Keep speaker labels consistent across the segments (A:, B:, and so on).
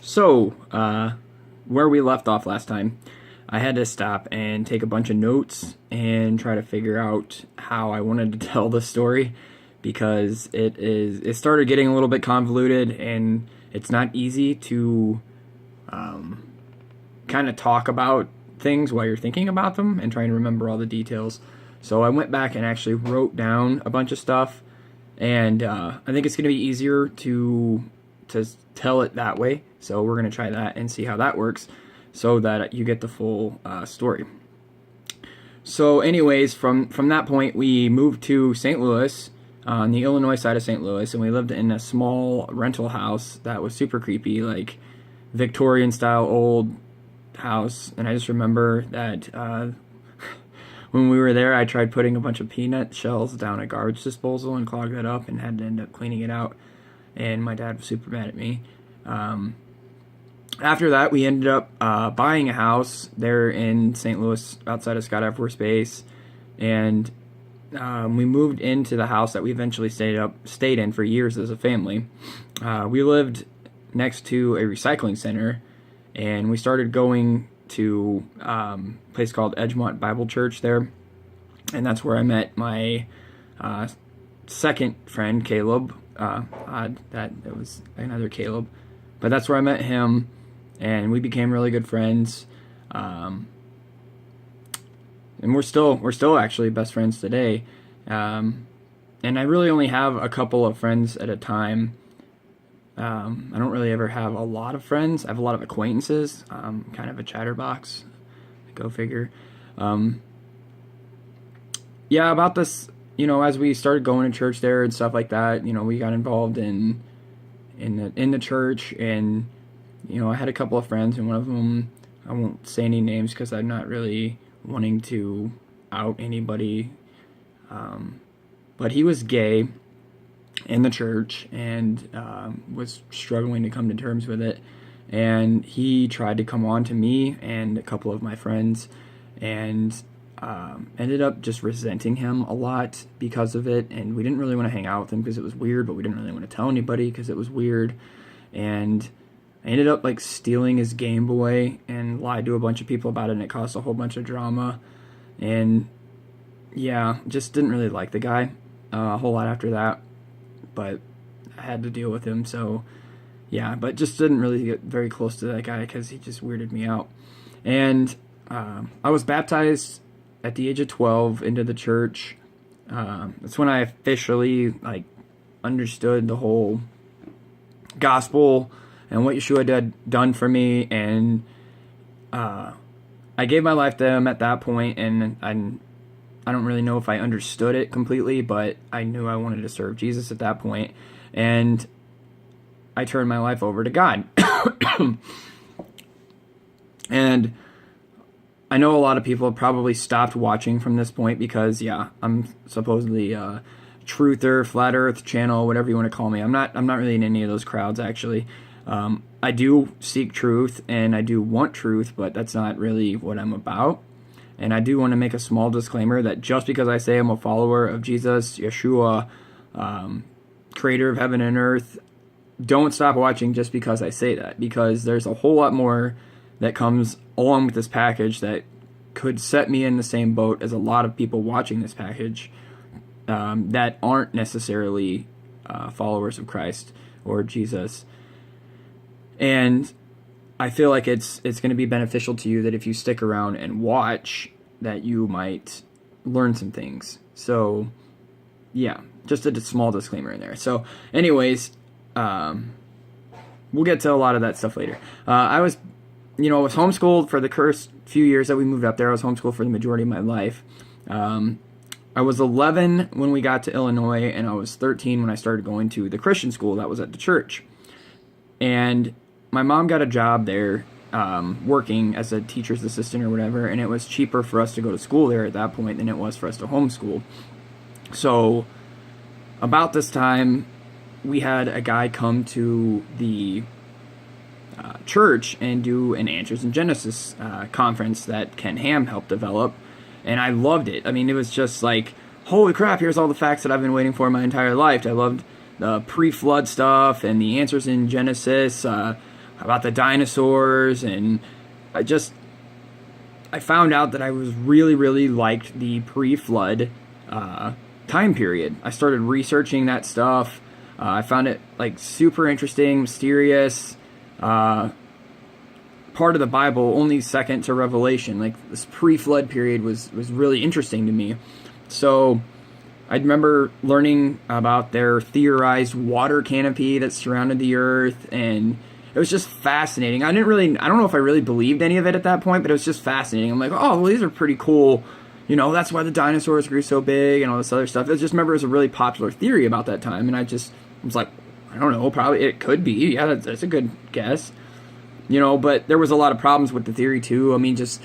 A: So, where we left off last time, I had to stop and take a bunch of notes and try to figure out how I wanted to tell the story because it started getting a little bit convoluted and it's not easy to kind of talk about things while you're thinking about them and trying to remember all the details. So I went back and actually wrote down a bunch of stuff, and I think it's going to be easier to tell it that way. So we're going to try that and see how that works so that you get the full story. So anyways, from that point, we moved to St. Louis, on the Illinois side of St. Louis, and we lived in a small rental house that was super creepy, like Victorian-style old house. And I just remember that when we were there, I tried putting a bunch of peanut shells down a garbage disposal and clogged that up and had to end up cleaning it out. And my dad was super mad at me. After that, we ended up buying a house there in St. Louis outside of Scott Air Force Base. And we moved into the house that we eventually stayed in for years as a family. We lived next to a recycling center, and we started going to a place called Edgemont Bible Church there. And that's where I met my second friend, Caleb. Odd that it was another Caleb, but that's where I met him, and we became really good friends. And we're still actually best friends today. And I really only have a couple of friends at a time. I don't really ever have a lot of friends. I have a lot of acquaintances. Kind of a chatterbox. Go figure. Yeah, about this. As we started going to church there and stuff like that, we got involved in the church, and I had a couple of friends, and one of them, I won't say any names because I'm not really wanting to out anybody, but he was gay in the church and was struggling to come to terms with it, and he tried to come on to me and a couple of my friends, and ended up just resenting him a lot because of it, and we didn't really want to hang out with him because it was weird, but we didn't really want to tell anybody because it was weird. And I ended up stealing his Game Boy and lied to a bunch of people about it, and it caused a whole bunch of drama. And yeah, just didn't really like the guy a whole lot after that, but I had to deal with him. So yeah, but just didn't really get very close to that guy because he just weirded me out. And I was baptized at the age of 12 into the church. That's when I officially understood the whole gospel and what Yeshua had done for me, and I gave my life to him at that point, and I don't really know if I understood it completely, but I knew I wanted to serve Jesus at that point, and I turned my life over to God. And I know a lot of people have probably stopped watching from this point because, yeah, I'm supposedly a truther, flat earth channel, whatever you want to call me. I'm not really in any of those crowds, actually. I do seek truth, and I do want truth, but that's not really what I'm about. And I do want to make a small disclaimer that just because I say I'm a follower of Jesus, Yeshua, creator of heaven and earth, don't stop watching just because I say that, because there's a whole lot more that comes along with this package that could set me in the same boat as a lot of people watching this package that aren't necessarily followers of Christ or Jesus. And I feel like it's going to be beneficial to you that if you stick around and watch, that you might learn some things. So yeah, just a small disclaimer in there. So anyways, we'll get to a lot of that stuff later. I was homeschooled for the first few years that we moved up there. I was homeschooled for the majority of my life. I was 11 when we got to Illinois, and I was 13 when I started going to the Christian school that was at the church. And my mom got a job there, working as a teacher's assistant or whatever, and it was cheaper for us to go to school there at that point than it was for us to homeschool. So about this time, we had a guy come to the church and do an Answers in Genesis conference that Ken Ham helped develop, and I loved it. I mean, it was just holy crap, here's all the facts that I've been waiting for my entire life. I loved the pre-flood stuff and the Answers in Genesis, about the dinosaurs, and I found out that I was really liked the pre-flood time period. I started researching that stuff. I found it like super interesting, mysterious. Part of the Bible, only second to Revelation. Like this pre-flood period was really interesting to me. So I remember learning about their theorized water canopy that surrounded the earth, and it was just fascinating. I don't know if I really believed any of it at that point, but it was just fascinating. I'm like, oh, well, these are pretty cool. You know, that's why the dinosaurs grew so big and all this other stuff. I just remember it was a really popular theory about that time, and I was like, I don't know, probably it could be. Yeah, that's a good guess. You know, but there was a lot of problems with the theory too. I mean, just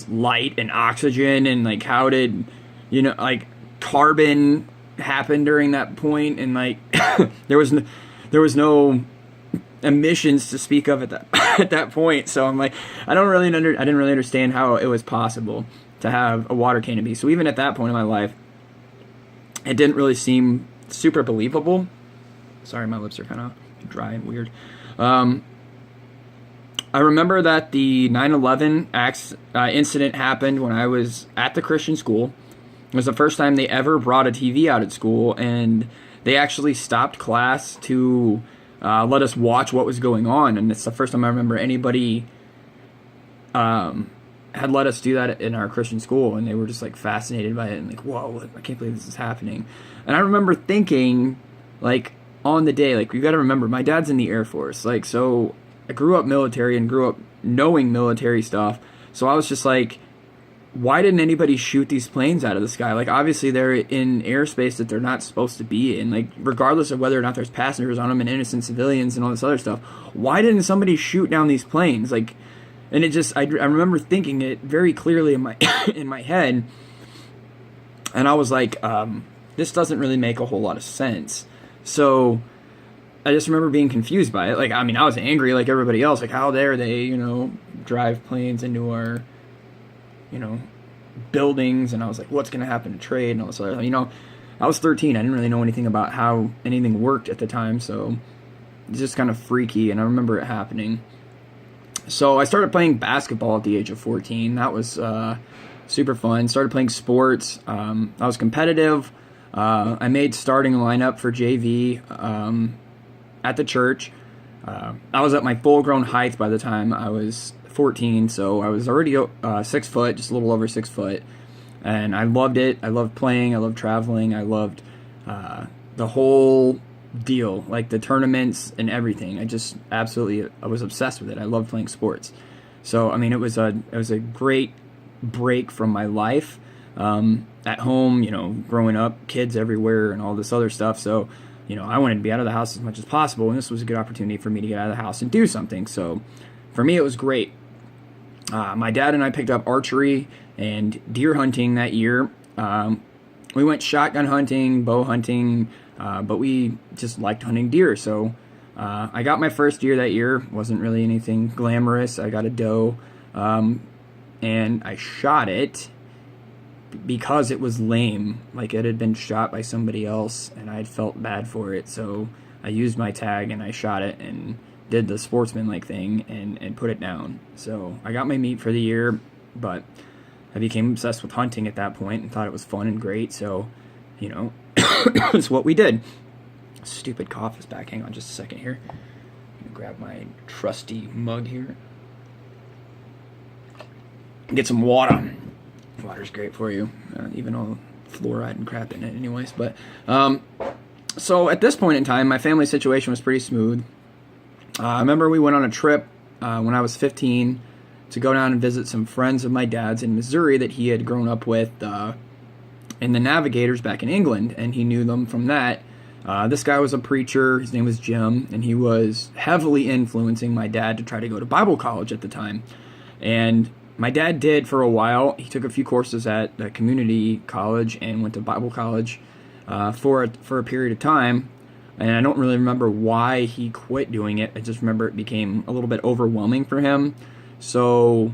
A: light and oxygen, and like how did, you know, like carbon happen during that point, and like there was no emissions to speak of at that at that point. So I'm like, I didn't really understand how it was possible to have a water canopy. So even at that point in my life, it didn't really seem super believable. Sorry, my lips are kind of dry and weird. I remember that the 9/11 incident happened when I was at the Christian school. It was the first time they ever brought a TV out at school, and they actually stopped class to let us watch what was going on. And it's the first time I remember anybody had let us do that in our Christian school, and they were just like fascinated by it and like, whoa, I can't believe this is happening. And I remember thinking, like, on the day, like, you got to remember, my dad's in the Air Force, like, so I grew up military and grew up knowing military stuff. So I was just like, why didn't anybody shoot these planes out of the sky? Like, obviously they're in airspace that they're not supposed to be in. Like, regardless of whether or not there's passengers on them and innocent civilians and all this other stuff, why didn't somebody shoot down these planes? Like, and it just, I remember thinking it very clearly in my in my head, and I was like, this doesn't really make a whole lot of sense. So I just remember being confused by it. Like, I mean, I was angry like everybody else. Like, how dare they, you know, drive planes into our, you know, buildings? And I was like, what's going to happen to trade and all this other, you know, I was 13. I didn't really know anything about how anything worked at the time. So it's just kind of freaky. And I remember it happening. So I started playing basketball at the age of 14. That was super fun. Started playing sports. I was competitive. I made starting lineup for JV at the church. I was at my full-grown height by the time I was 14, so I was already 6 foot, just a little over 6 foot, and I loved it. I loved playing. I loved traveling. I loved the whole deal, like the tournaments and everything. I was obsessed with it. I loved playing sports. So I mean, it was a great break from my life at home. You know, growing up, kids everywhere and all this other stuff. So, you know, I wanted to be out of the house as much as possible, and this was a good opportunity for me to get out of the house and do something. So for me, it was great. My dad and I picked up archery and deer hunting that year. We went shotgun hunting, bow hunting, but we just liked hunting deer. So I got my first deer that year. Wasn't really anything glamorous. I got a doe, and I shot it because it was lame. Like, it had been shot by somebody else, and I felt bad for it. So I used my tag, and I shot it, and did the sportsman-like thing, and put it down. So I got my meat for the year, but I became obsessed with hunting at that point and thought it was fun and great. So, you know, it's what we did. Stupid cough is back. Hang on just a second here. I'm gonna grab my trusty mug here. Get some water. Water's great for you, even though fluoride and crap in it anyways. But so at this point in time, my family situation was pretty smooth. I remember we went on a trip when I was 15 to go down and visit some friends of my dad's in Missouri that he had grown up with in the Navigators back in England, and he knew them from that. This guy was a preacher. His name was Jim, and he was heavily influencing my dad to try to go to Bible college at the time. And my dad did for a while. He took a few courses at the community college and went to Bible college for a period of time. And I don't really remember why he quit doing it. I just remember it became a little bit overwhelming for him. So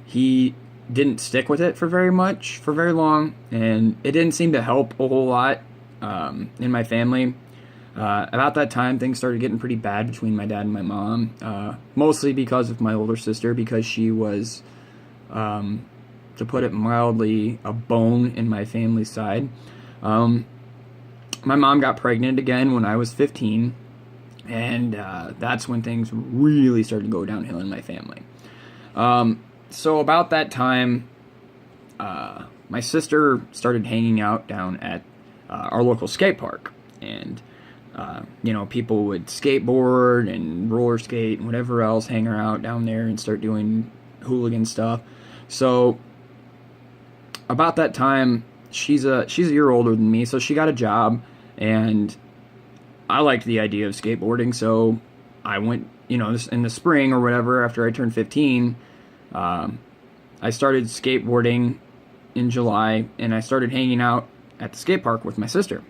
A: he didn't stick with it for very long, and it didn't seem to help a whole lot in my family. About that time, things started getting pretty bad between my dad and my mom, mostly because of my older sister, because she was, to put it mildly, a bone in my family's side. My mom got pregnant again when I was 15, and that's when things really started to go downhill in my family. So about that time, my sister started hanging out down at our local skate park, and people would skateboard and roller skate and whatever else, hang out down there and start doing hooligan stuff. So about that time, she's a year older than me, so she got a job, and I liked the idea of skateboarding, so I went, in the spring or whatever, after I turned 15, I started skateboarding in July, and I started hanging out at the skate park with my sister.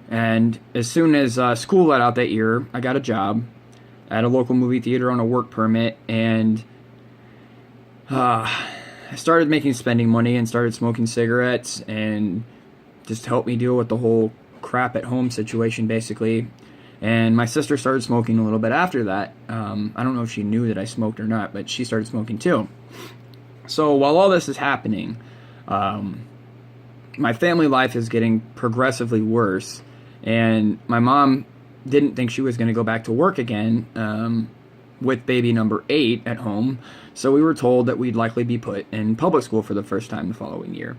A: And as soon as school let out that year, I got a job at a local movie theater on a work permit, and I started making spending money and started smoking cigarettes, and just helped me deal with the whole crap at home situation, basically. And my sister started smoking a little bit after that. I don't know if she knew that I smoked or not, but she started smoking too. So while all this is happening, my family life is getting progressively worse, and my mom didn't think she was going to go back to work again with baby number 8 at home, so we were told that we'd likely be put in public school for the first time the following year.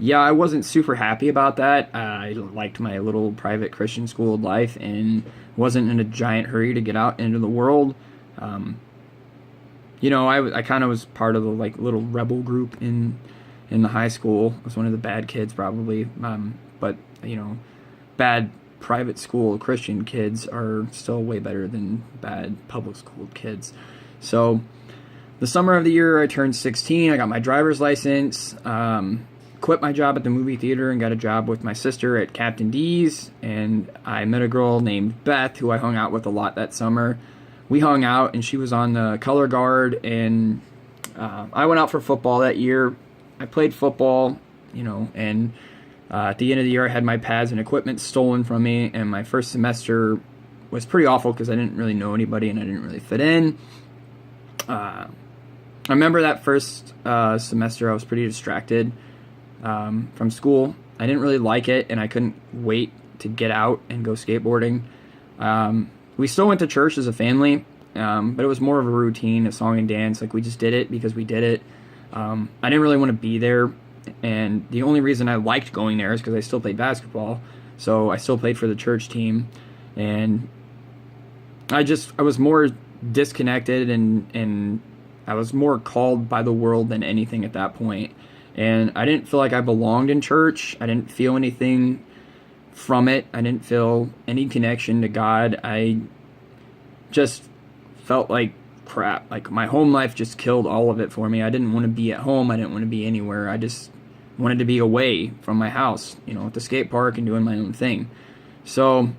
A: Yeah, I wasn't super happy about that. I liked my little private Christian school life and wasn't in a giant hurry to get out into the world. I kind of was part of the little rebel group in the high school. I was one of the bad kids probably, but bad private school Christian kids are still way better than bad public school kids. So the summer of the year I turned 16, I got my driver's license, quit my job at the movie theater and got a job with my sister at Captain D's, and I met a girl named Beth who I hung out with a lot that summer. We hung out, and she was on the color guard, and I went out for football that year. I played football, and at the end of the year I had my pads and equipment stolen from me, and my first semester was pretty awful because I didn't really know anybody and I didn't really fit in. I remember that first semester I was pretty distracted from school. I didn't really like it, and I couldn't wait to get out and go skateboarding. We still went to church as a family, but it was more of a routine, a song and dance. We just did it because we did it. I didn't really want to be there, and the only reason I liked going there is because I still played basketball, so I still played for the church team, and I was more disconnected, and I was more called by the world than anything at that point. And I didn't feel like I belonged in church. I didn't feel anything from it. I didn't feel any connection to God. I just felt like crap. My home life just killed all of it for me. I didn't want to be at home. I didn't want to be anywhere. I just wanted to be away from my house, at the skate park and doing my own thing. So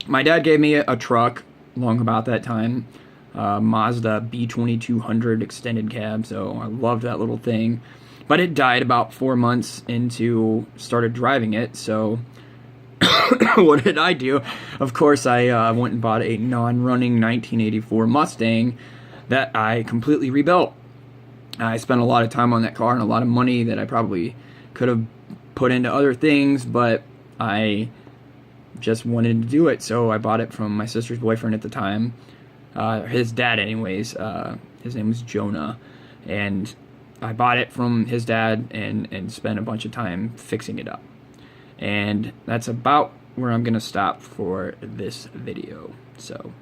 A: my dad gave me a truck long about that time, Mazda B2200 extended cab. So I loved that little thing. But it died about 4 months into started driving it, so what did I do? Of course, I went and bought a non-running 1984 Mustang that I completely rebuilt. I spent a lot of time on that car and a lot of money that I probably could have put into other things, but I just wanted to do it, so I bought it from my sister's boyfriend at the time, his dad anyways. His name was Jonah, and I bought it from his dad and spent a bunch of time fixing it up. And that's about where I'm going to stop for this video. So,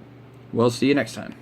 A: we'll see you next time.